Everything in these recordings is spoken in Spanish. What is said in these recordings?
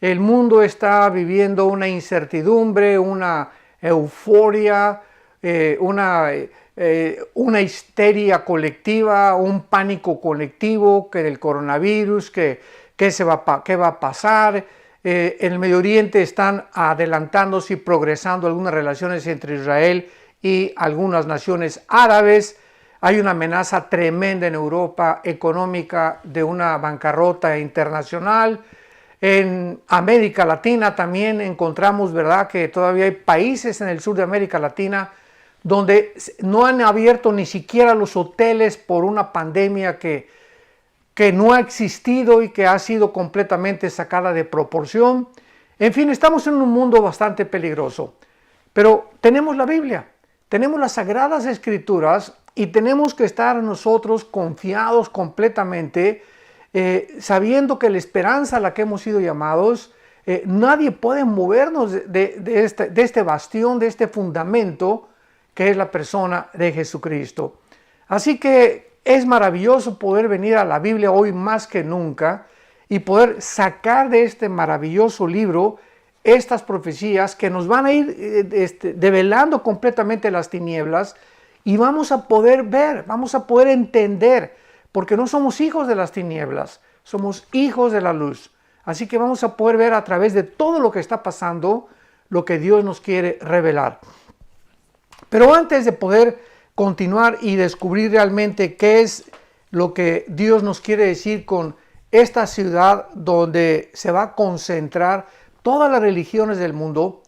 El mundo está viviendo una incertidumbre, una euforia, una histeria colectiva, un pánico colectivo que del coronavirus, qué va a pasar. En el Medio Oriente están adelantándose y progresando algunas relaciones entre Israel y algunas naciones árabes. Hay una amenaza tremenda en Europa económica de una bancarrota internacional. En América Latina también encontramos, ¿verdad?, que todavía hay países en el sur de América Latina donde no han abierto ni siquiera los hoteles por una pandemia que no ha existido y que ha sido completamente sacada de proporción. En fin, estamos en un mundo bastante peligroso, pero tenemos la Biblia, tenemos las Sagradas Escrituras y tenemos que estar nosotros confiados completamente, sabiendo que la esperanza a la que hemos sido llamados, nadie puede movernos de este bastión, de este fundamento que es la persona de Jesucristo. Así que es maravilloso poder venir a la Biblia hoy más que nunca y poder sacar de este maravilloso libro estas profecías que nos van a ir develando completamente las tinieblas, y vamos a poder ver, vamos a poder entender, porque no somos hijos de las tinieblas, somos hijos de la luz. Así que vamos a poder ver a través de todo lo que está pasando lo que Dios nos quiere revelar. Pero antes de poder continuar y descubrir realmente qué es lo que Dios nos quiere decir con esta ciudad donde se va a concentrar todas las religiones del mundo,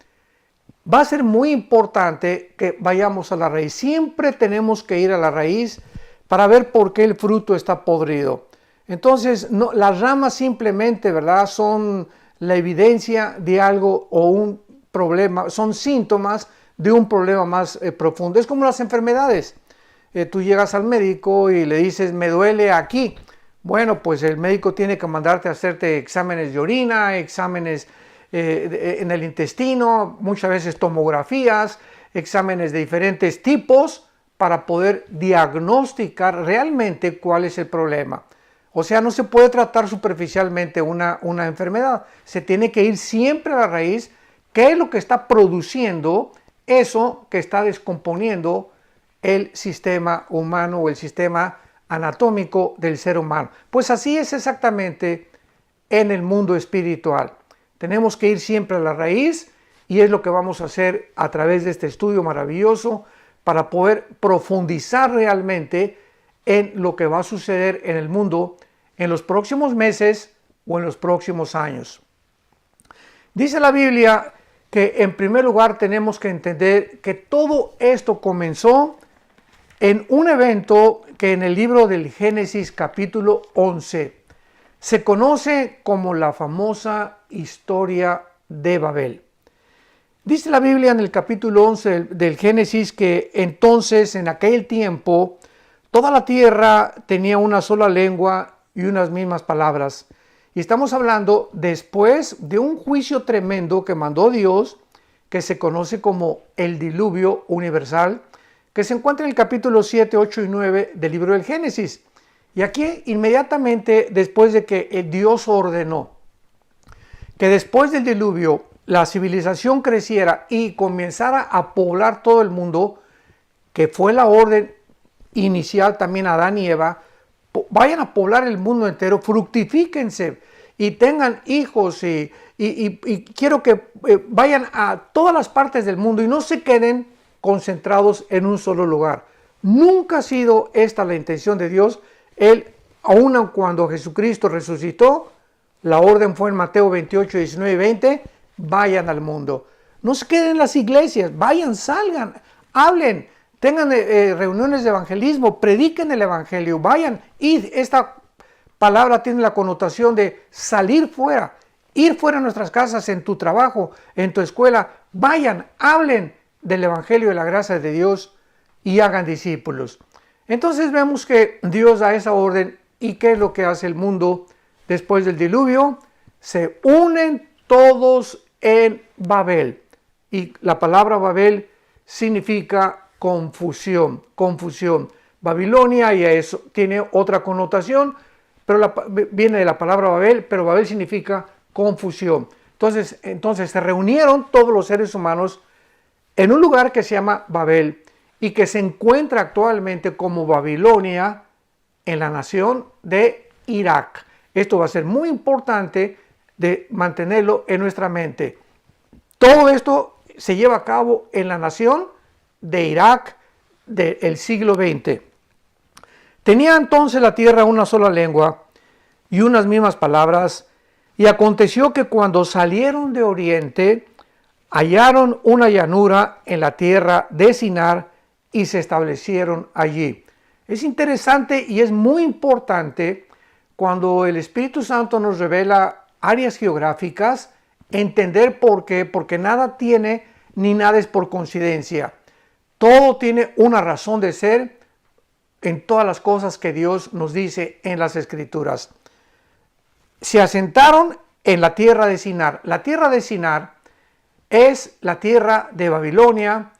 va a ser muy importante que vayamos a la raíz. Siempre tenemos que ir a la raíz para ver por qué el fruto está podrido. Entonces, las ramas simplemente, ¿verdad?, son la evidencia de algo o un problema, son síntomas de un problema más profundo. Es como las enfermedades. Tú llegas al médico y le dices, me duele aquí. Bueno, pues el médico tiene que mandarte a hacerte exámenes de orina, exámenes en el intestino, muchas veces tomografías, exámenes de diferentes tipos para poder diagnosticar realmente cuál es el problema. O sea, no se puede tratar superficialmente una enfermedad. Se tiene que ir siempre a la raíz, qué es lo que está produciendo eso que está descomponiendo el sistema humano o el sistema anatómico del ser humano. Pues así es exactamente en el mundo espiritual. Tenemos que ir siempre a la raíz, y es lo que vamos a hacer a través de este estudio maravilloso para poder profundizar realmente en lo que va a suceder en el mundo en los próximos meses o en los próximos años. Dice la Biblia que en primer lugar tenemos que entender que todo esto comenzó en un evento que en el libro del Génesis capítulo 11 se conoce como la famosa historia de Babel. Dice la Biblia en el capítulo 11 del Génesis que entonces, en aquel tiempo, toda la tierra tenía una sola lengua y unas mismas palabras. Y estamos hablando después de un juicio tremendo que mandó Dios, que se conoce como el diluvio universal, que se encuentra en el capítulo 7, 8 y 9 del libro del Génesis. Y aquí inmediatamente después de que Dios ordenó que después del diluvio la civilización creciera y comenzara a poblar todo el mundo, que fue la orden inicial también a Adán y Eva, vayan a poblar el mundo entero, fructifíquense y tengan hijos y quiero que vayan a todas las partes del mundo y no se queden concentrados en un solo lugar. Nunca ha sido esta la intención de Dios. Él, aun cuando Jesucristo resucitó, la orden fue en Mateo 28, 19 y 20, vayan al mundo. No se queden en las iglesias, vayan, salgan, hablen, tengan reuniones de evangelismo, prediquen el evangelio, vayan. Y esta palabra tiene la connotación de salir fuera, ir fuera de nuestras casas, en tu trabajo, en tu escuela, vayan, hablen del evangelio de la gracia de Dios y hagan discípulos. Entonces vemos que Dios da esa orden, y ¿qué es lo que hace el mundo después del diluvio? Se unen todos en Babel, y la palabra Babel significa confusión. Babilonia y eso tiene otra connotación, pero viene de la palabra Babel, pero Babel significa confusión. Entonces se reunieron todos los seres humanos en un lugar que se llama Babel y que se encuentra actualmente como Babilonia en la nación de Irak. Esto va a ser muy importante de mantenerlo en nuestra mente. Todo esto se lleva a cabo en la nación de Irak del siglo XX. Tenía entonces la tierra una sola lengua y unas mismas palabras, y aconteció que cuando salieron de oriente, hallaron una llanura en la tierra de Sinar y se establecieron allí. Es interesante y es muy importante cuando el Espíritu Santo nos revela áreas geográficas, entender por qué, porque nada tiene ni nada es por coincidencia. Todo tiene una razón de ser en todas las cosas que Dios nos dice en las Escrituras. Se asentaron en la tierra de Sinar. La tierra de Sinar es la tierra de Babilonia,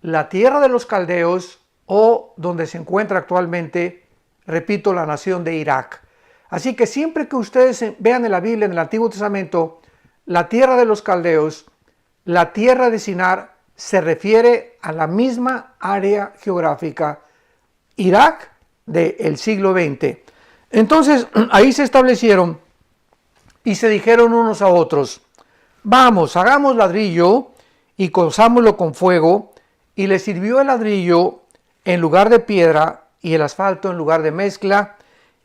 la tierra de los caldeos o donde se encuentra actualmente, repito, la nación de Irak. Así que siempre que ustedes vean en la Biblia, en el Antiguo Testamento, la tierra de los caldeos, la tierra de Sinar, se refiere a la misma área geográfica, Irak del siglo XX. Entonces ahí se establecieron y se dijeron unos a otros: vamos, hagamos ladrillo y cozámoslo con fuego. Y les sirvió el ladrillo en lugar de piedra y el asfalto en lugar de mezcla.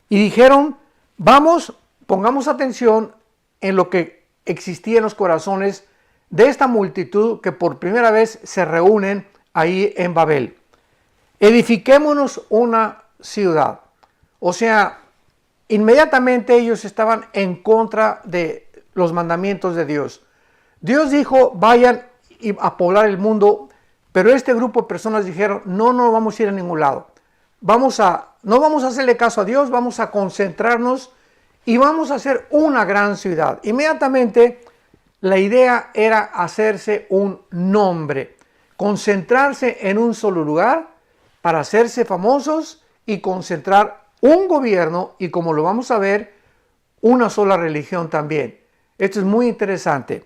Y dijeron: vamos, pongamos atención en lo que existía en los corazones de esta multitud que por primera vez se reúnen ahí en Babel. Edifiquémonos una ciudad. O sea, inmediatamente ellos estaban en contra de los mandamientos de Dios. Dios dijo: vayan a poblar el mundo, pero este grupo de personas dijeron: no vamos a ir a ningún lado. No vamos a hacerle caso a Dios, vamos a concentrarnos y vamos a hacer una gran ciudad. Inmediatamente la idea era hacerse un nombre, concentrarse en un solo lugar para hacerse famosos y concentrar un gobierno y, como lo vamos a ver, una sola religión también. Esto es muy interesante.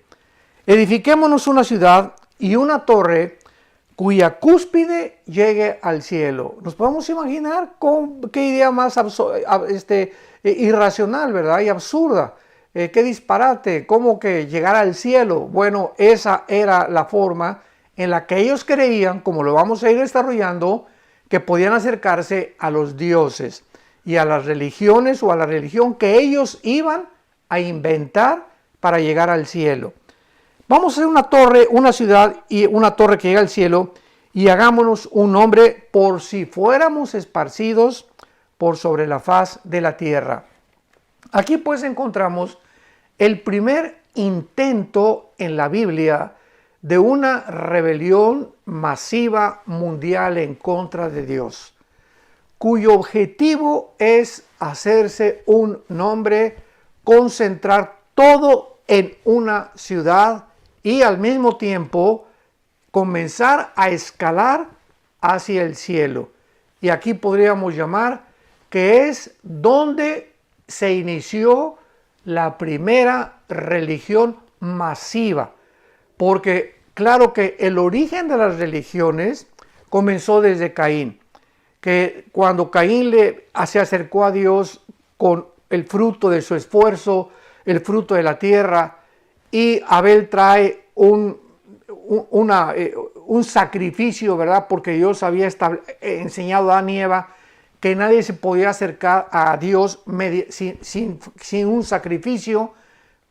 Edifiquémonos una ciudad y una torre cuya cúspide llegue al cielo. Nos podemos imaginar qué idea más irracional, ¿verdad? Y absurda. Qué disparate, ¿cómo que llegar al cielo? Bueno, esa era la forma en la que ellos creían, como lo vamos a ir desarrollando, que podían acercarse a los dioses y a las religiones o a la religión que ellos iban a inventar para llegar al cielo. Vamos a hacer una torre, una ciudad y una torre que llega al cielo, y hagámonos un nombre por si fuéramos esparcidos por sobre la faz de la tierra. Aquí pues encontramos el primer intento en la Biblia de una rebelión masiva mundial en contra de Dios, cuyo objetivo es hacerse un nombre, concentrar todo en una ciudad y al mismo tiempo comenzar a escalar hacia el cielo. Y aquí podríamos llamar que es donde se inició la primera religión masiva, porque claro que el origen de las religiones comenzó desde Caín, que cuando Caín se acercó a Dios con el fruto de su esfuerzo, el fruto de la tierra, y Abel trae un sacrificio, ¿verdad? Porque Dios había enseñado a Adán y Eva que nadie se podía acercar a Dios sin un sacrificio.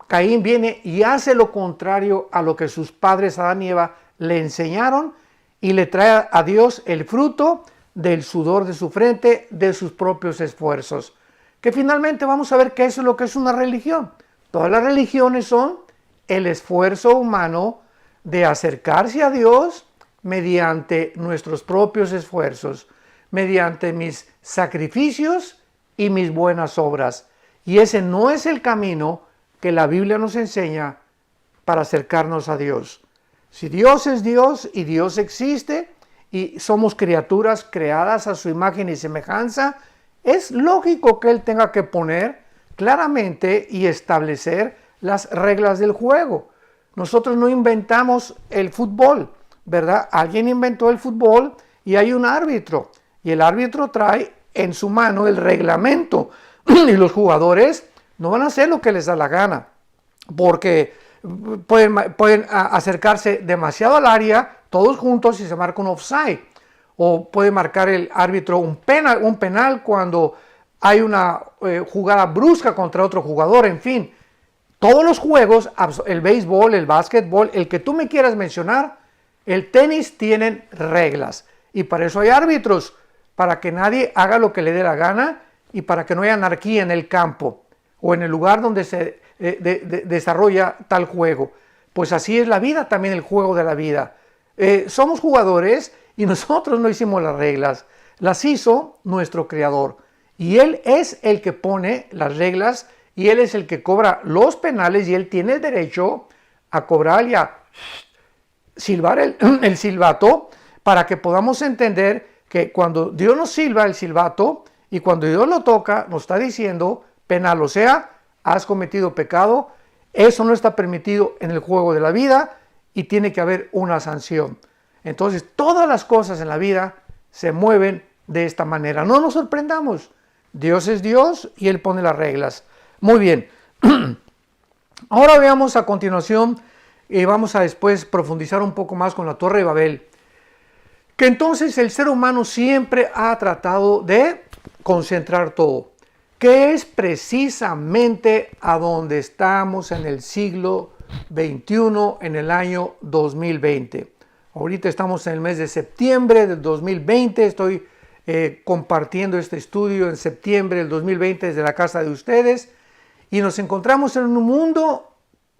Caín viene y hace lo contrario a lo que sus padres Adán y Eva le enseñaron y le trae a Dios el fruto del sudor de su frente, de sus propios esfuerzos. Que finalmente vamos a ver que eso es lo que es una religión. Todas las religiones son el esfuerzo humano de acercarse a Dios mediante nuestros propios esfuerzos, mediante mis sacrificios y mis buenas obras. Y ese no es el camino que la Biblia nos enseña para acercarnos a Dios. Si Dios es Dios y Dios existe y somos criaturas creadas a su imagen y semejanza, es lógico que Él tenga que poner claramente y establecer las reglas del juego. Nosotros no inventamos el fútbol, ¿verdad? Alguien inventó el fútbol y hay un árbitro. Y el árbitro trae en su mano el reglamento. Y los jugadores no van a hacer lo que les da la gana. Porque pueden acercarse demasiado al área, todos juntos, y se marca un offside. O puede marcar el árbitro un penal cuando hay una jugada brusca contra otro jugador, en fin. Todos los juegos, el béisbol, el básquetbol, el que tú me quieras mencionar, el tenis, tienen reglas. Y para eso hay árbitros, para que nadie haga lo que le dé la gana y para que no haya anarquía en el campo o en el lugar donde se desarrolla tal juego. Pues así es la vida, también el juego de la vida. Somos jugadores y nosotros no hicimos las reglas, las hizo nuestro Creador. Y Él es el que pone las reglas y Él es el que cobra los penales y Él tiene el derecho a cobrar y a silbar el silbato para que podamos entender que cuando Dios nos silba el silbato y cuando Dios lo toca, nos está diciendo penal, o sea, has cometido pecado, eso no está permitido en el juego de la vida y tiene que haber una sanción. Entonces, todas las cosas en la vida se mueven de esta manera. No nos sorprendamos. Dios es Dios y Él pone las reglas. Muy bien. Ahora veamos a continuación y vamos a después profundizar un poco más con la Torre de Babel. Que entonces el ser humano siempre ha tratado de concentrar todo. Que es precisamente a donde estamos en el siglo XXI, en el año 2020. Ahorita estamos en el mes de septiembre del 2020, estoy compartiendo este estudio en septiembre del 2020 desde la casa de ustedes y nos encontramos en un mundo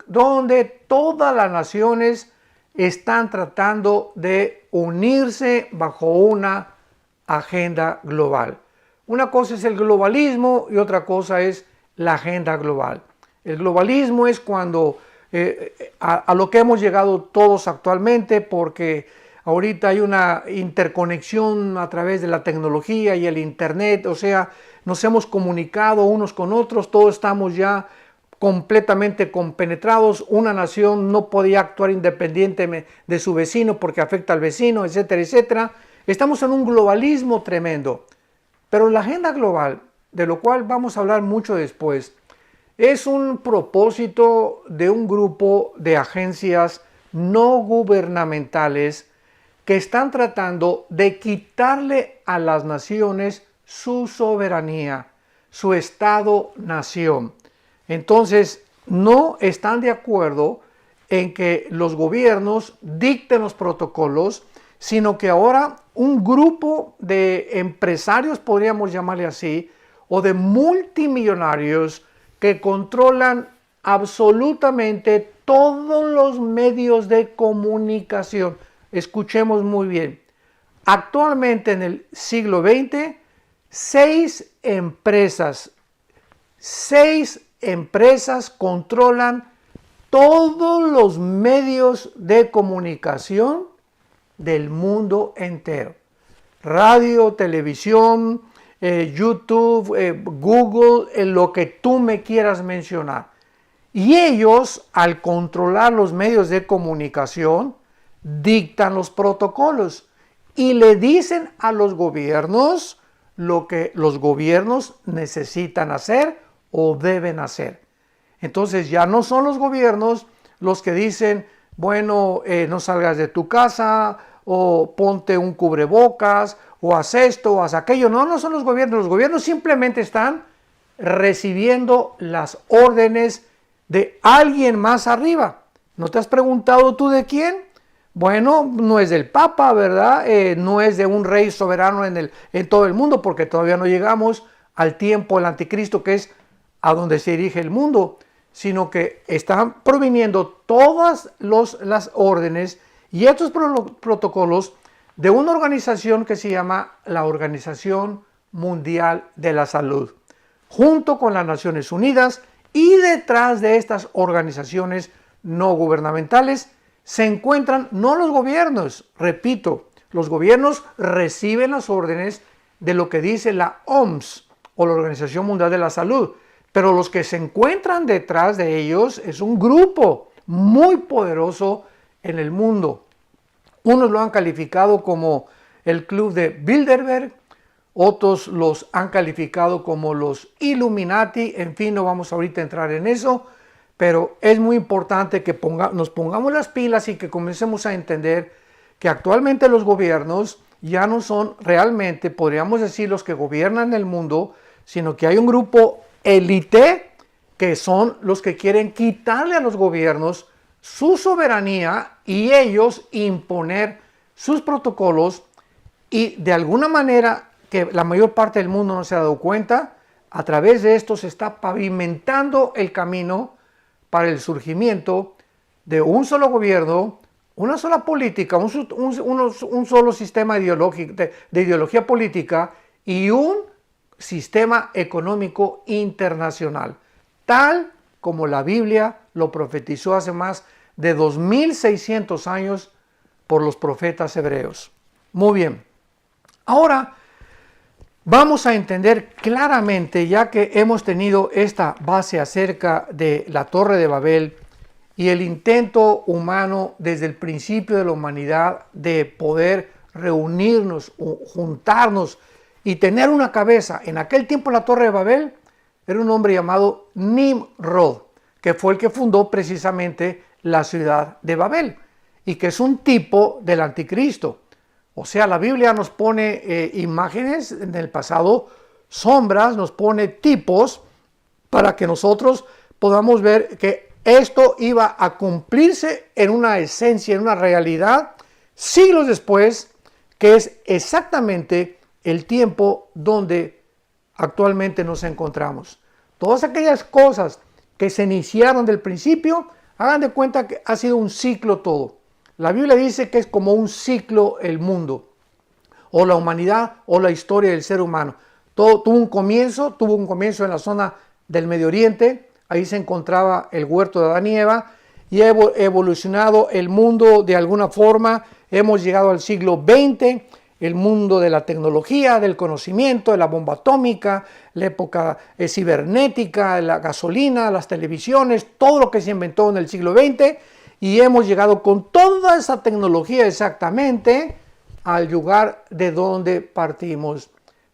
donde todas las naciones están tratando de unirse bajo una agenda global. Una cosa es el globalismo y otra cosa es la agenda global. El globalismo es cuando a lo que hemos llegado todos actualmente, porque ahorita hay una interconexión a través de la tecnología y el internet, o sea, nos hemos comunicado unos con otros, todos estamos ya completamente compenetrados. Una nación no podía actuar independiente de su vecino porque afecta al vecino, etcétera, etcétera. Estamos en un globalismo tremendo, pero la agenda global, de lo cual vamos a hablar mucho después, es un propósito de un grupo de agencias no gubernamentales que están tratando de quitarle a las naciones su soberanía, su Estado-nación. Entonces, no están de acuerdo en que los gobiernos dicten los protocolos, sino que ahora un grupo de empresarios, podríamos llamarle así, o de multimillonarios que controlan absolutamente todos los medios de comunicación. Escuchemos muy bien. Actualmente en el siglo XX, seis empresas controlan todos los medios de comunicación del mundo entero. Radio, televisión, YouTube, Google, lo que tú me quieras mencionar. Y ellos, al controlar los medios de comunicación, dictan los protocolos y le dicen a los gobiernos lo que los gobiernos necesitan hacer o deben hacer. Entonces ya no son los gobiernos los que dicen, bueno, no salgas de tu casa, o ponte un cubrebocas, o haz esto, o haz aquello. No son los gobiernos simplemente están recibiendo las órdenes de alguien más arriba. ¿No te has preguntado tú de quién? Bueno, no es del Papa, ¿verdad? No es de un rey soberano en todo el mundo, porque todavía no llegamos al tiempo del anticristo, que es a donde se dirige el mundo, sino que están proviniendo todas las órdenes y estos protocolos de una organización que se llama la Organización Mundial de la Salud, junto con las Naciones Unidas, y detrás de estas organizaciones no gubernamentales se encuentran no los gobiernos, repito, los gobiernos reciben las órdenes de lo que dice la OMS o la Organización Mundial de la Salud, pero los que se encuentran detrás de ellos es un grupo muy poderoso en el mundo. Unos lo han calificado como el Club de Bilderberg, otros los han calificado como los Illuminati, en fin, no vamos ahorita a entrar en eso, pero es muy importante que nos pongamos las pilas y que comencemos a entender que actualmente los gobiernos ya no son realmente, podríamos decir, los que gobiernan el mundo, sino que hay un grupo élite que son los que quieren quitarle a los gobiernos su soberanía y ellos imponer sus protocolos, y de alguna manera que la mayor parte del mundo no se ha dado cuenta, a través de esto se está pavimentando el camino para el surgimiento de un solo gobierno, una sola política, un solo sistema ideológico, de ideología política y un sistema económico internacional, tal como la Biblia lo profetizó hace más de 2600 años por los profetas hebreos. Muy bien, ahora vamos a entender claramente, ya que hemos tenido esta base acerca de la Torre de Babel y el intento humano desde el principio de la humanidad de poder reunirnos, juntarnos y tener una cabeza. En aquel tiempo la Torre de Babel era un hombre llamado Nimrod, que fue el que fundó precisamente la ciudad de Babel y que es un tipo del anticristo. O sea, la Biblia nos pone imágenes en el pasado, sombras, nos pone tipos para que nosotros podamos ver que esto iba a cumplirse en una esencia, en una realidad, siglos después, que es exactamente el tiempo donde actualmente nos encontramos. Todas aquellas cosas que se iniciaron del principio, hagan de cuenta que ha sido un ciclo todo. La Biblia dice que es como un ciclo el mundo, o la humanidad, o la historia del ser humano. Todo tuvo un comienzo en la zona del Medio Oriente, ahí se encontraba el huerto de Adán y Eva, y ha evolucionado el mundo de alguna forma. Hemos llegado al siglo XX, el mundo de la tecnología, del conocimiento, de la bomba atómica, la época cibernética, la gasolina, las televisiones, todo lo que se inventó en el siglo XX, y hemos llegado con toda esa tecnología exactamente al lugar de donde partimos.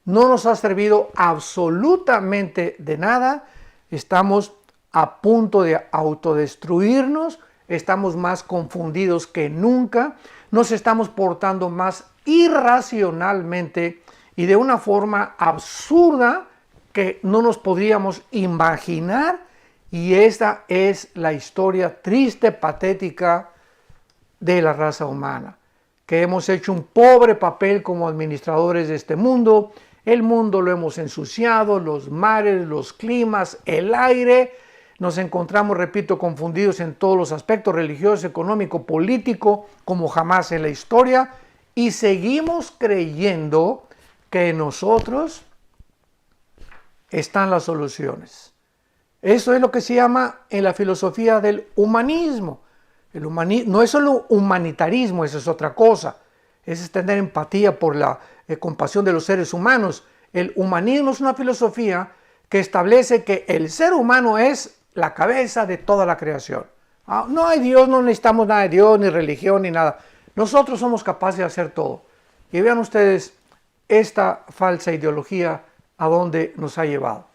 No nos ha servido absolutamente de nada, estamos a punto de autodestruirnos, estamos más confundidos que nunca, nos estamos portando más irracionalmente y de una forma absurda que no nos podríamos imaginar, y esta es la historia triste, patética de la raza humana, que hemos hecho un pobre papel como administradores de este mundo. El mundo lo hemos ensuciado, los mares, los climas, el aire. Nos encontramos, repito, confundidos en todos los aspectos, religioso, económico, político, como jamás en la historia, y seguimos creyendo que en nosotros están las soluciones. Eso es lo que se llama en la filosofía del humanismo. El humanismo no es solo humanitarismo, eso es otra cosa. Es tener empatía por la compasión de los seres humanos. El humanismo es una filosofía que establece que el ser humano es la cabeza de toda la creación. No hay Dios, no necesitamos nada de Dios, ni religión, ni nada. Nosotros somos capaces de hacer todo. Y vean ustedes esta falsa ideología a dónde nos ha llevado.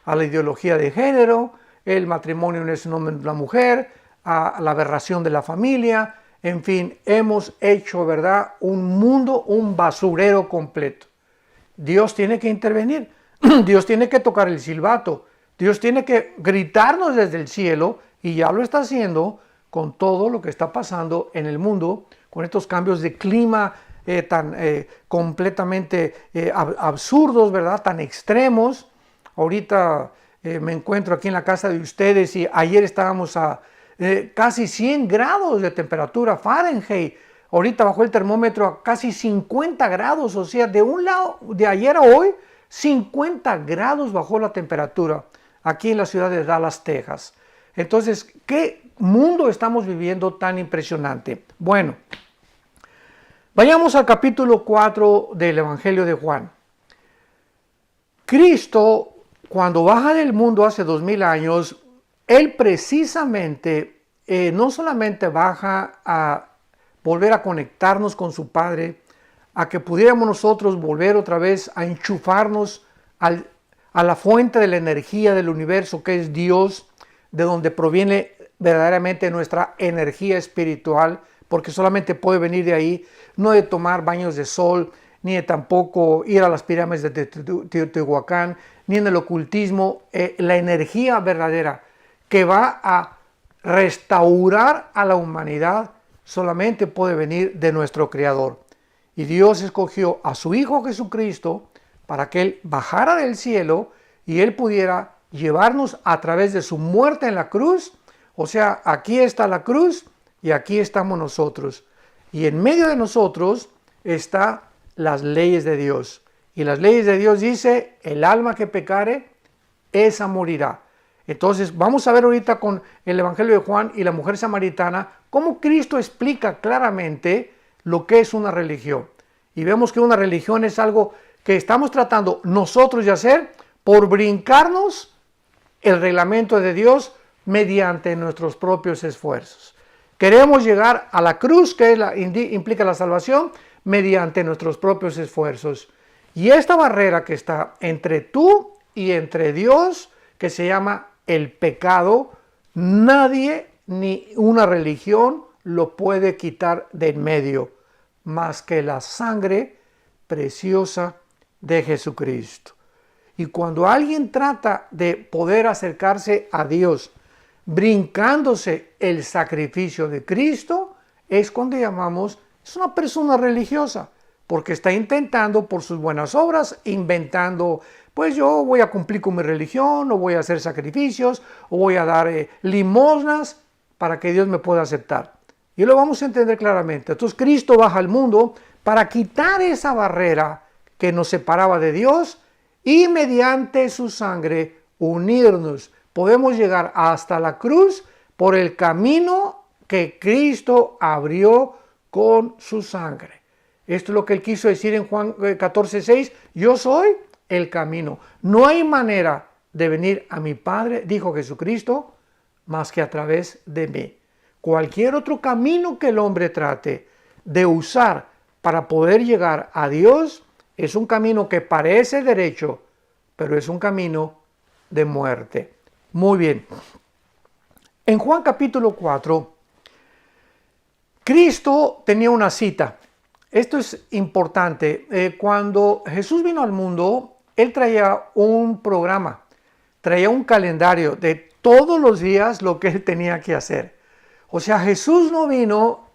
A la ideología de género, el matrimonio no es un hombre y una mujer, a la aberración de la familia, en fin, hemos hecho, ¿verdad?, un mundo, un basurero completo. Dios tiene que intervenir, Dios tiene que tocar el silbato, Dios tiene que gritarnos desde el cielo, y ya lo está haciendo con todo lo que está pasando en el mundo, con estos cambios de clima tan completamente absurdos, ¿verdad?, tan extremos. Ahorita me encuentro aquí en la casa de ustedes y ayer estábamos a casi 100 grados de temperatura Fahrenheit. Ahorita bajó el termómetro a casi 50 grados, o sea, de un lado, de ayer a hoy, 50 grados bajó la temperatura aquí en la ciudad de Dallas, Texas. Entonces, ¿qué mundo estamos viviendo tan impresionante? Bueno, vayamos al capítulo 4 del Evangelio de Juan. Cristo, cuando baja del mundo hace 2000 años, Él precisamente no solamente baja a volver a conectarnos con su Padre, a que pudiéramos nosotros volver otra vez a enchufarnos a la fuente de la energía del universo, que es Dios, de donde proviene verdaderamente nuestra energía espiritual, porque solamente puede venir de ahí, no de tomar baños de sol, ni de tampoco ir a las pirámides de Teotihuacán, ni en el ocultismo. La energía verdadera que va a restaurar a la humanidad solamente puede venir de nuestro Creador. Y Dios escogió a su Hijo Jesucristo para que Él bajara del cielo y Él pudiera llevarnos a través de su muerte en la cruz. O sea, aquí está la cruz y aquí estamos nosotros. Y en medio de nosotros están las leyes de Dios. Y las leyes de Dios dice, el alma que pecare, esa morirá. Entonces vamos a ver ahorita con el Evangelio de Juan y la mujer samaritana, cómo Cristo explica claramente lo que es una religión. Y vemos que una religión es algo que estamos tratando nosotros de hacer por brincarnos el reglamento de Dios mediante nuestros propios esfuerzos. Queremos llegar a la cruz, que implica la salvación, mediante nuestros propios esfuerzos. Y esta barrera que está entre tú y entre Dios, que se llama el pecado, nadie ni una religión lo puede quitar de en medio, más que la sangre preciosa de Jesucristo. Y cuando alguien trata de poder acercarse a Dios brincándose el sacrificio de Cristo, es cuando llamamos, es una persona religiosa, porque está intentando por sus buenas obras, inventando, pues yo voy a cumplir con mi religión, o voy a hacer sacrificios, o voy a dar limosnas para que Dios me pueda aceptar. Y lo vamos a entender claramente. Entonces Cristo baja al mundo para quitar esa barrera que nos separaba de Dios y mediante su sangre unirnos. Podemos llegar hasta la cruz por el camino que Cristo abrió con su sangre. Esto es lo que Él quiso decir en Juan 14:6. Yo soy el camino. No hay manera de venir a mi Padre, dijo Jesucristo, más que a través de mí. Cualquier otro camino que el hombre trate de usar para poder llegar a Dios es un camino que parece derecho, pero es un camino de muerte. Muy bien. En Juan capítulo 4, Cristo tenía una cita. Esto es importante. Cuando Jesús vino al mundo, Él traía un programa, traía un calendario de todos los días lo que Él tenía que hacer. O sea, Jesús no vino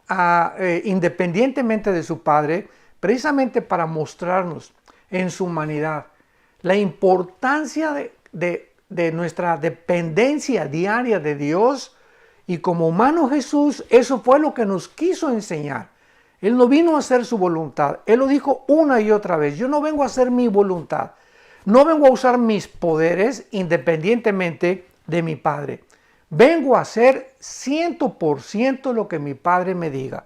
independientemente de su Padre, precisamente para mostrarnos en su humanidad la importancia de nuestra dependencia diaria de Dios. Y como humano Jesús, eso fue lo que nos quiso enseñar. Él no vino a hacer su voluntad. Él lo dijo una y otra vez. Yo no vengo a hacer mi voluntad. No vengo a usar mis poderes independientemente de mi Padre. Vengo a hacer 100% lo que mi Padre me diga.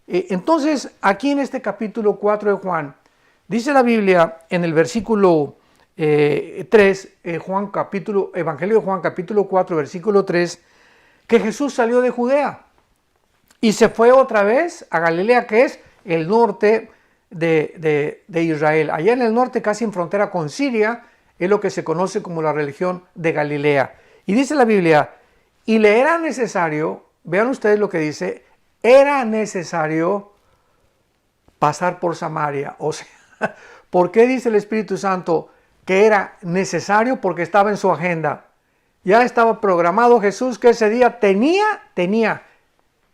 Entonces, aquí en este capítulo 4 de Juan, dice la Biblia en el versículo 3, Evangelio de Juan capítulo 4, versículo 3, que Jesús salió de Judea y se fue otra vez a Galilea, que es el norte de Israel. Allá en el norte, casi en frontera con Siria, es lo que se conoce como la región de Galilea. Y dice la Biblia, y le era necesario, vean ustedes lo que dice, era necesario pasar por Samaria. O sea, ¿por qué dice el Espíritu Santo que era necesario? Porque estaba en su agenda. Ya estaba programado Jesús que ese día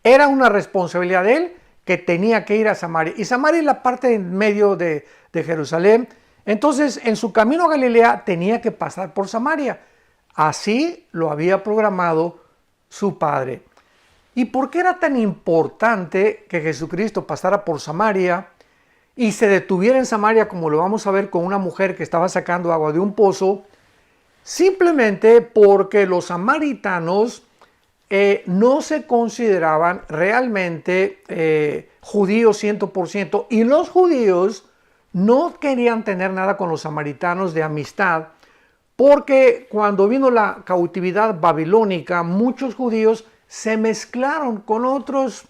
era una responsabilidad de Él que tenía que ir a Samaria. Y Samaria es la parte en medio de Jerusalén. Entonces, en su camino a Galilea tenía que pasar por Samaria. Así lo había programado su Padre. ¿Y por qué era tan importante que Jesucristo pasara por Samaria y se detuviera en Samaria, como lo vamos a ver con una mujer que estaba sacando agua de un pozo? Simplemente porque los samaritanos no se consideraban realmente judíos 100%, y los judíos no querían tener nada con los samaritanos de amistad, porque cuando vino la cautividad babilónica, muchos judíos se mezclaron con otras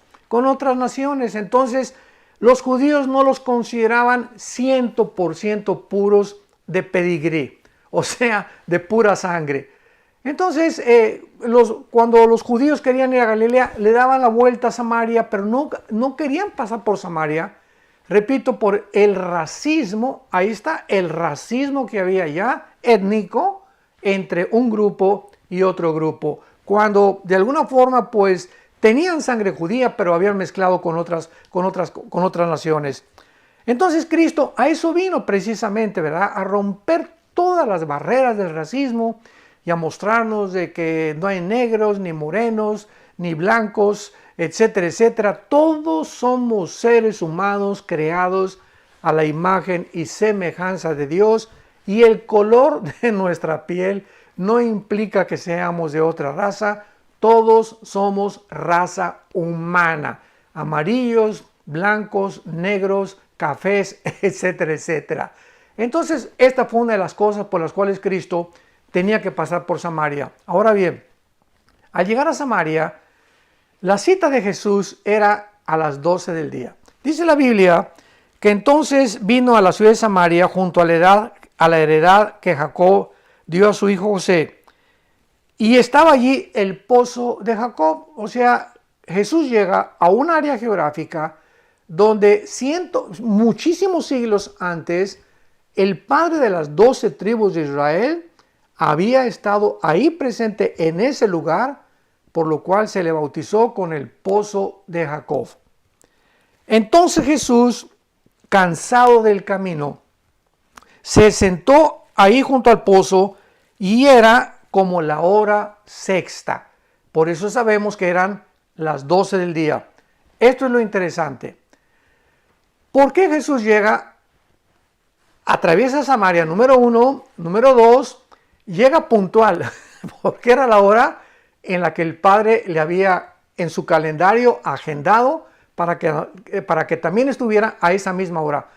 naciones. Entonces, los judíos no los consideraban 100% puros de pedigrí, o sea, de pura sangre. Entonces, cuando los judíos querían ir a Galilea, le daban la vuelta a Samaria, pero no querían pasar por Samaria. Repito, por el racismo, ahí está el racismo que había ya, étnico, entre un grupo y otro grupo. Cuando de alguna forma, pues, tenían sangre judía, pero habían mezclado con otras naciones. Entonces Cristo a eso vino precisamente, ¿verdad? A romper todas las barreras del racismo y a mostrarnos de que no hay negros, ni morenos, ni blancos, etcétera, etcétera. Todos somos seres humanos creados a la imagen y semejanza de Dios, y el color de nuestra piel no implica que seamos de otra raza. Todos somos raza humana, amarillos, blancos, negros, cafés, etcétera, etcétera. Entonces, esta fue una de las cosas por las cuales Cristo tenía que pasar por Samaria. Ahora bien, al llegar a Samaria, la cita de Jesús era a las 12 del día. Dice la Biblia que entonces vino a la ciudad de Samaria junto a la heredad que Jacob dio a su hijo José. Y estaba allí el pozo de Jacob. O sea, Jesús llega a un área geográfica donde muchísimos siglos antes, el padre de las 12 tribus de Israel había estado ahí presente en ese lugar, por lo cual se le bautizó con el pozo de Jacob. Entonces Jesús, cansado del camino, se sentó ahí junto al pozo y era como la hora sexta. Por eso sabemos que eran las 12 del día. Esto es lo interesante. ¿Por qué Jesús llega, atraviesa Samaria, número 1, número 2, llega puntual? Porque era la hora en la que el Padre le había en su calendario agendado para que también estuviera a esa misma hora.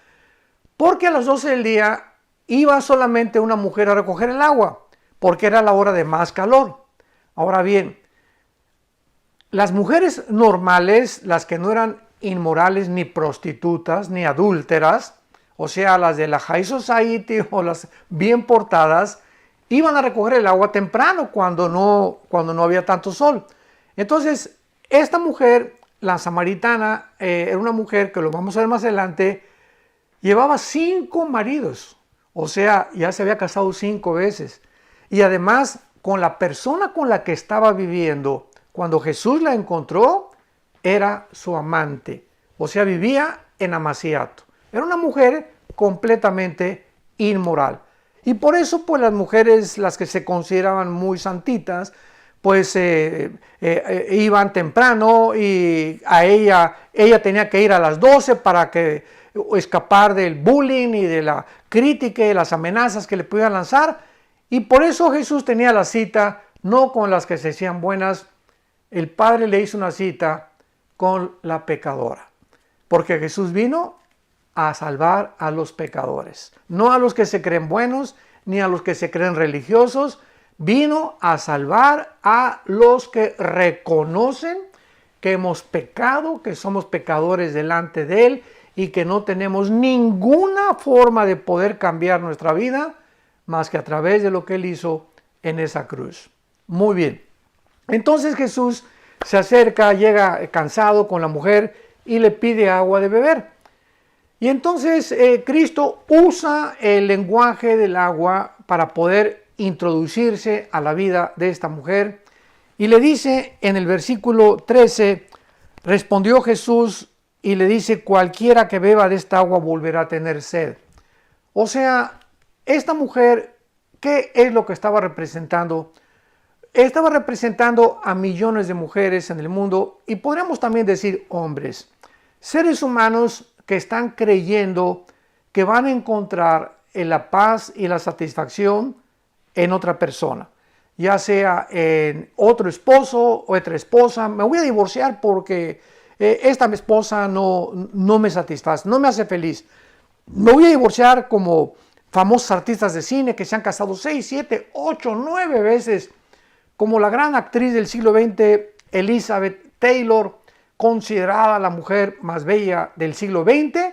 Porque a las 12 del día iba solamente una mujer a recoger el agua, porque era la hora de más calor. Ahora bien, las mujeres normales, las que no eran inmorales, ni prostitutas, ni adúlteras, o sea, las de la High Society o las bien portadas, iban a recoger el agua temprano cuando no había tanto sol. Entonces, esta mujer, la samaritana, era una mujer que lo vamos a ver más adelante, llevaba 5 maridos, o sea, ya se había casado 5 veces. Y además, con la persona con la que estaba viviendo, cuando Jesús la encontró, era su amante. O sea, vivía en amaciato. Era una mujer completamente inmoral. Y por eso, pues las mujeres, las que se consideraban muy santitas, pues iban temprano y ella tenía que ir a las 12 para escapar del bullying y de la crítica y las amenazas que le pudieran lanzar. Y por eso Jesús tenía la cita no con las que se decían buenas. El Padre le hizo una cita con la pecadora, porque Jesús vino a salvar a los pecadores, no a los que se creen buenos ni a los que se creen religiosos. Vino a salvar a los que reconocen que hemos pecado, que somos pecadores delante de Él y que no tenemos ninguna forma de poder cambiar nuestra vida más que a través de lo que Él hizo en esa cruz. Muy bien. Entonces Jesús se acerca, llega cansado con la mujer y le pide agua de beber. Y entonces Cristo usa el lenguaje del agua para poder introducirse a la vida de esta mujer. Y le dice en el versículo 13, respondió Jesús y le dice, cualquiera que beba de esta agua volverá a tener sed. O sea, esta mujer, ¿qué es lo que estaba representando? Estaba representando a millones de mujeres en el mundo y podríamos también decir hombres, seres humanos que están creyendo que van a encontrar la paz y la satisfacción en otra persona, ya sea en otro esposo o otra esposa. Me voy a divorciar porque esta esposa no me satisface, no me hace feliz. Me voy a divorciar como famosos artistas de cine que se han casado 6, 7, 8, 9 veces, como la gran actriz del siglo XX, Elizabeth Taylor, considerada la mujer más bella del siglo XX,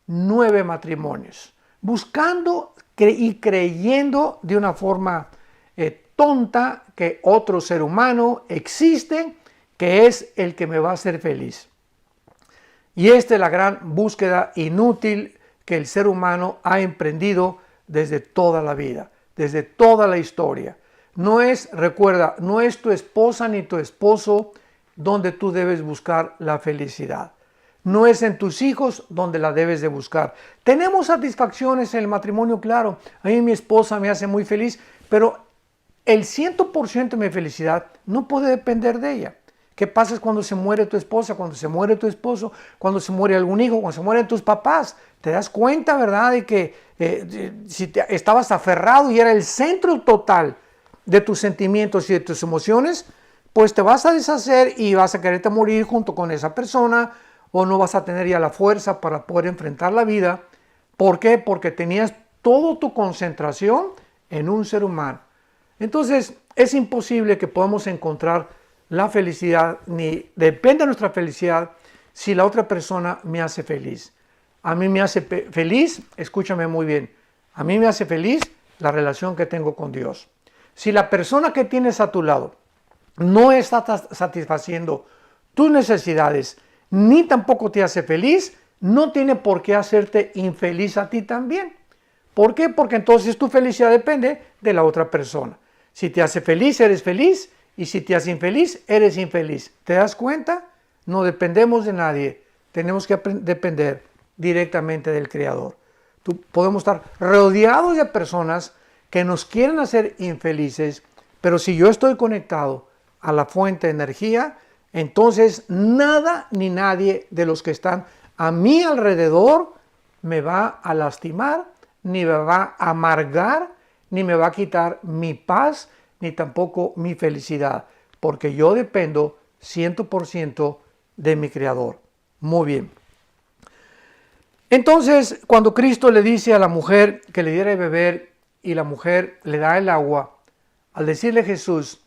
9 matrimonios, buscando y creyendo de una forma tonta que otro ser humano existe, que es el que me va a hacer feliz. Y esta es la gran búsqueda inútil que el ser humano ha emprendido desde toda la vida, desde toda la historia. Recuerda, no es tu esposa ni tu esposo donde tú debes buscar la felicidad. No es en tus hijos donde la debes de buscar. Tenemos satisfacciones en el matrimonio, claro. A mí mi esposa me hace muy feliz, pero el 100% de mi felicidad no puede depender de ella. ¿Qué pasa cuando se muere tu esposa, cuando se muere tu esposo, cuando se muere algún hijo, cuando se mueren tus papás? Te das cuenta, ¿verdad?, de que si estabas aferrado y era el centro total de tus sentimientos y de tus emociones, pues te vas a deshacer y vas a quererte morir junto con esa persona, o no vas a tener ya la fuerza para poder enfrentar la vida. ¿Por qué? Porque tenías toda tu concentración en un ser humano. Entonces es imposible que podamos encontrar la felicidad, ni depende de nuestra felicidad si la otra persona me hace feliz. A mí me hace feliz, escúchame muy bien, a mí me hace feliz la relación que tengo con Dios. Si la persona que tienes a tu lado no está satisfaciendo tus necesidades, ni tampoco te hace feliz, no tiene por qué hacerte infeliz a ti también. ¿Por qué? Porque entonces tu felicidad depende de la otra persona. Si te hace feliz, eres feliz, y si te hace infeliz, eres infeliz. ¿Te das cuenta? No dependemos de nadie, tenemos que depender directamente del Creador. Podemos estar rodeados de personas que nos quieren hacer infelices, pero si yo estoy conectado a la fuente de energía, entonces nada ni nadie de los que están a mi alrededor me va a lastimar, ni me va a amargar, ni me va a quitar mi paz, ni tampoco mi felicidad, porque yo dependo 100% de mi Creador. Muy bien. Entonces, cuando Cristo le dice a la mujer que le diera de beber y la mujer le da el agua, al decirle Jesús,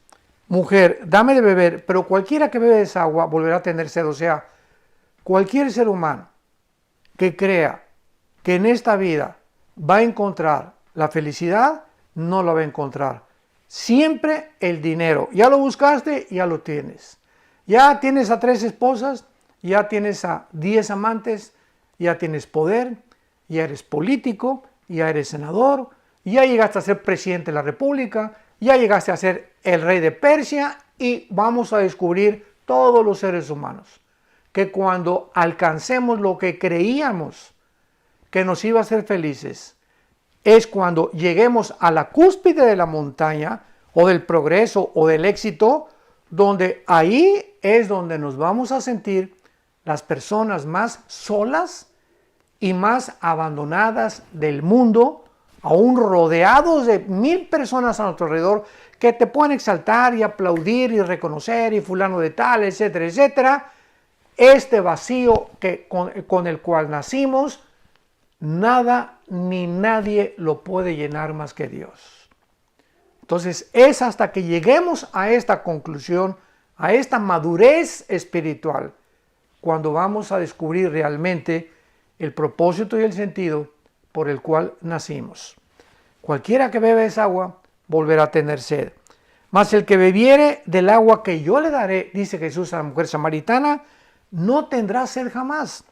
mujer, dame de beber, pero cualquiera que bebe esa agua volverá a tener sed. O sea, cualquier ser humano que crea que en esta vida va a encontrar la felicidad, no la va a encontrar. Siempre el dinero. Ya lo buscaste, ya lo tienes. Ya tienes a 3 esposas, ya tienes a 10 amantes, ya tienes poder, ya eres político, ya eres senador, ya llegaste a ser presidente de la República, ya llegaste a ser el rey de Persia, y vamos a descubrir todos los seres humanos que cuando alcancemos lo que creíamos que nos iba a hacer felices, es cuando lleguemos a la cúspide de la montaña o del progreso o del éxito, donde ahí es donde nos vamos a sentir las personas más solas y más abandonadas del mundo, aún rodeados de 1000 personas a nuestro alrededor que te pueden exaltar y aplaudir y reconocer y fulano de tal, etcétera, etcétera. Este vacío con el cual nacimos, nada ni nadie lo puede llenar más que Dios. Entonces es hasta que lleguemos a esta conclusión, a esta madurez espiritual, cuando vamos a descubrir realmente el propósito y el sentido por el cual nacimos. Cualquiera que bebe esa agua volverá a tener sed. Mas el que bebiere del agua que yo le daré, dice Jesús a la mujer samaritana, no tendrá sed jamás,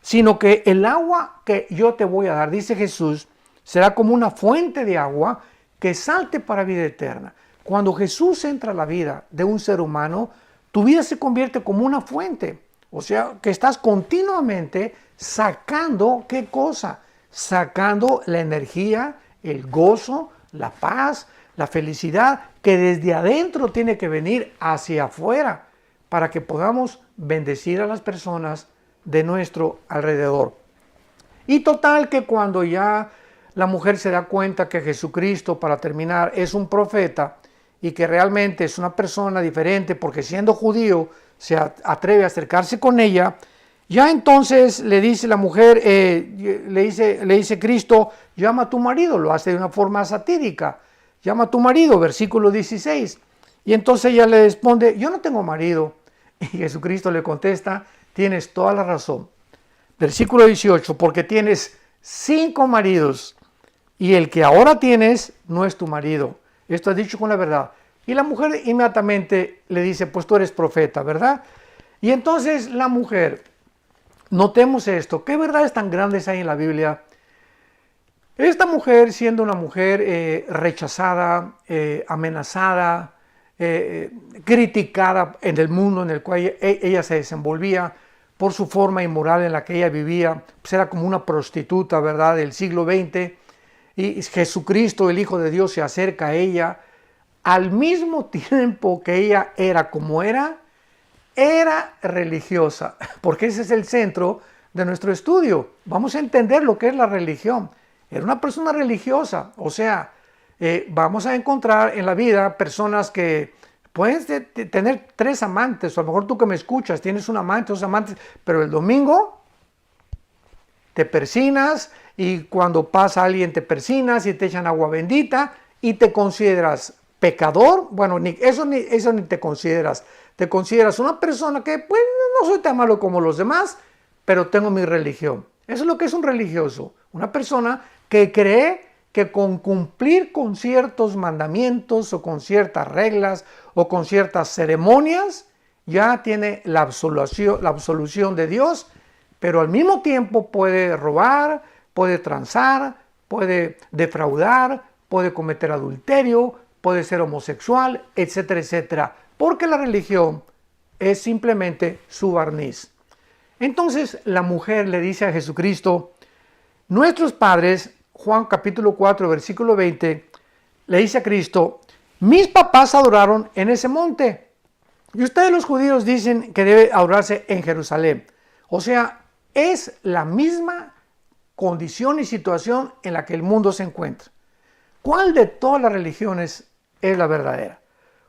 sino que el agua que yo te voy a dar, dice Jesús, será como una fuente de agua que salte para vida eterna. Cuando Jesús entra a la vida de un ser humano, tu vida se convierte como una fuente. O sea, que estás continuamente sacando, ¿qué cosa? Sacando la energía, el gozo, la paz, la felicidad, que desde adentro tiene que venir hacia afuera, para que podamos bendecir a las personas de nuestro alrededor. Y total que cuando ya la mujer se da cuenta que Jesucristo, para terminar, es un profeta y que realmente es una persona diferente porque siendo judío se atreve a acercarse con ella, Ya entonces le dice la mujer, le dice Cristo, llama a tu marido, lo hace de una forma satírica, llama a tu marido, versículo 16. Y entonces ella le responde, yo no tengo marido. Y Jesucristo le contesta, tienes toda la razón. Versículo 18, porque tienes 5 maridos y el que ahora tienes no es tu marido. Esto es dicho con la verdad. Y la mujer inmediatamente le dice, pues tú eres profeta, ¿verdad? Y entonces la mujer, notemos esto, ¿qué verdades tan grandes hay en la Biblia? Esta mujer, siendo una mujer rechazada, amenazada, criticada en el mundo en el cual ella se desenvolvía por su forma inmoral en la que ella vivía, pues era como una prostituta, ¿verdad?, del siglo XX, y Jesucristo, el Hijo de Dios, se acerca a ella, al mismo tiempo que ella era como era religiosa, porque ese es el centro de nuestro estudio. Vamos a entender lo que es la religión. Era una persona religiosa, o sea, vamos a encontrar en la vida personas que pueden tener 3 amantes, o a lo mejor tú que me escuchas tienes un amante, 2 amantes, pero el domingo te persinas y cuando pasa alguien te persinas y te echan agua bendita y te consideras pecador. Bueno, eso ni te consideras una persona que pues no soy tan malo como los demás, pero tengo mi religión. Eso es lo que es un religioso, una persona que cree que con cumplir con ciertos mandamientos o con ciertas reglas o con ciertas ceremonias ya tiene la absolución de Dios, pero al mismo tiempo puede robar, puede transar, puede defraudar, puede cometer adulterio, puede ser homosexual, etcétera, etcétera, porque la religión es simplemente su barniz. Entonces la mujer le dice a Jesucristo, nuestros padres, Juan capítulo 4, versículo 20, le dice a Cristo, mis papás adoraron en ese monte, y ustedes los judíos dicen que debe adorarse en Jerusalén. O sea, es la misma condición y situación en la que el mundo se encuentra. ¿Cuál de todas las religiones es la verdadera?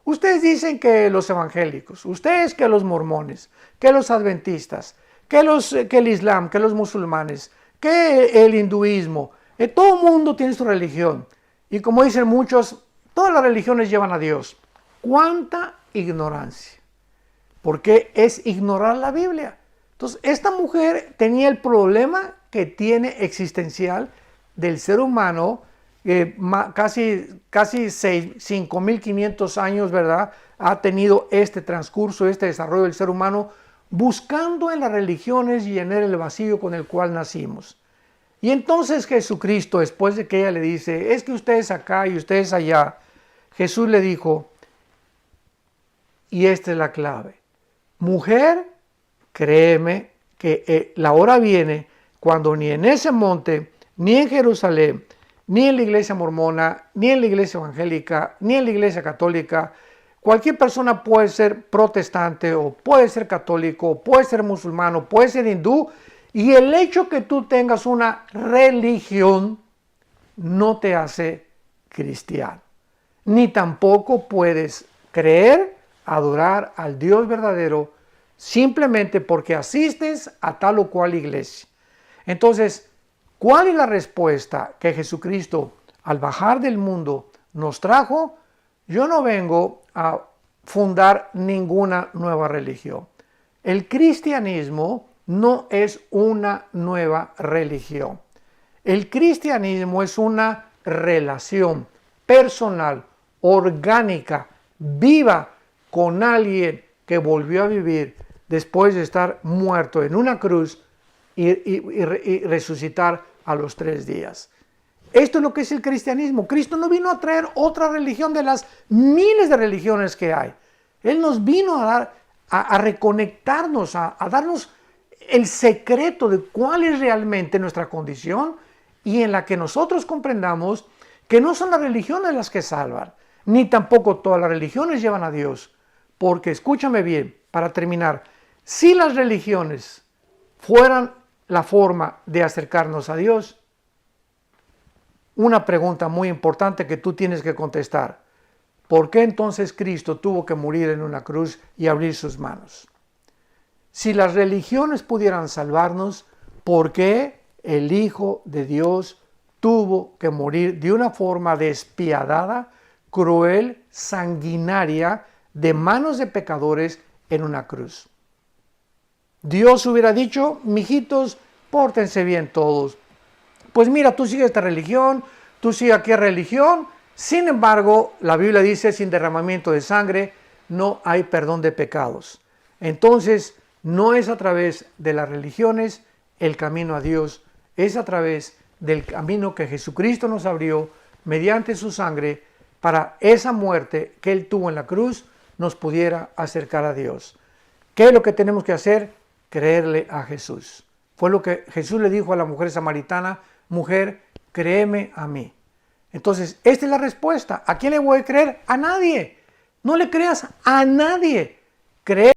Ustedes dicen que los evangélicos, ustedes que los mormones, que los adventistas, que el islam, que los musulmanes, que el hinduismo, todo el mundo tiene su religión. Y como dicen muchos, todas las religiones llevan a Dios. ¿Cuánta ignorancia? Porque es ignorar la Biblia. Entonces, esta mujer tenía el problema que tiene existencial del ser humano, casi 5.500 años, ¿verdad? Ha tenido este transcurso, este desarrollo del ser humano, buscando en las religiones llenar el vacío con el cual nacimos. Y entonces Jesucristo, después de que ella le dice, es que ustedes acá y ustedes allá, Jesús le dijo, y esta es la clave, mujer, créeme que la hora viene cuando ni en ese monte, ni en Jerusalén, ni en la iglesia mormona, ni en la iglesia evangélica, ni en la iglesia católica, cualquier persona puede ser protestante o puede ser católico, puede ser musulmano, puede ser hindú, y el hecho que tú tengas una religión no te hace cristiano, ni tampoco puedes creer, adorar al Dios verdadero simplemente porque asistes a tal o cual iglesia. Entonces, ¿cuál es la respuesta que Jesucristo al bajar del mundo nos trajo? Yo no vengo a fundar ninguna nueva religión. El cristianismo no es una nueva religión. El cristianismo es una relación personal, orgánica, viva con alguien que volvió a vivir después de estar muerto en una cruz y resucitar a los 3 días. Esto es lo que es el cristianismo. Cristo no vino a traer otra religión de las miles de religiones que hay. Él nos vino a reconectarnos, a darnos el secreto de cuál es realmente nuestra condición y en la que nosotros comprendamos que no son las religiones las que salvan, ni tampoco todas las religiones llevan a Dios. Porque, escúchame bien, para terminar, si las religiones fueran la forma de acercarnos a Dios, una pregunta muy importante que tú tienes que contestar. ¿Por qué entonces Cristo tuvo que morir en una cruz y abrir sus manos? Si las religiones pudieran salvarnos, ¿por qué el Hijo de Dios tuvo que morir de una forma despiadada, cruel, sanguinaria, de manos de pecadores en una cruz? Dios hubiera dicho, mijitos, pórtense bien todos. Pues mira, tú sigues esta religión, tú sigues aquella religión. Sin embargo, la Biblia dice, sin derramamiento de sangre no hay perdón de pecados. Entonces, no es a través de las religiones el camino a Dios, es a través del camino que Jesucristo nos abrió mediante su sangre para esa muerte que Él tuvo en la cruz nos pudiera acercar a Dios. ¿Qué es lo que tenemos que hacer? Creerle a Jesús. Fue lo que Jesús le dijo a la mujer samaritana, mujer, créeme a mí. Entonces, esta es la respuesta. ¿A quién le voy a creer? A nadie. No le creas a nadie. Cree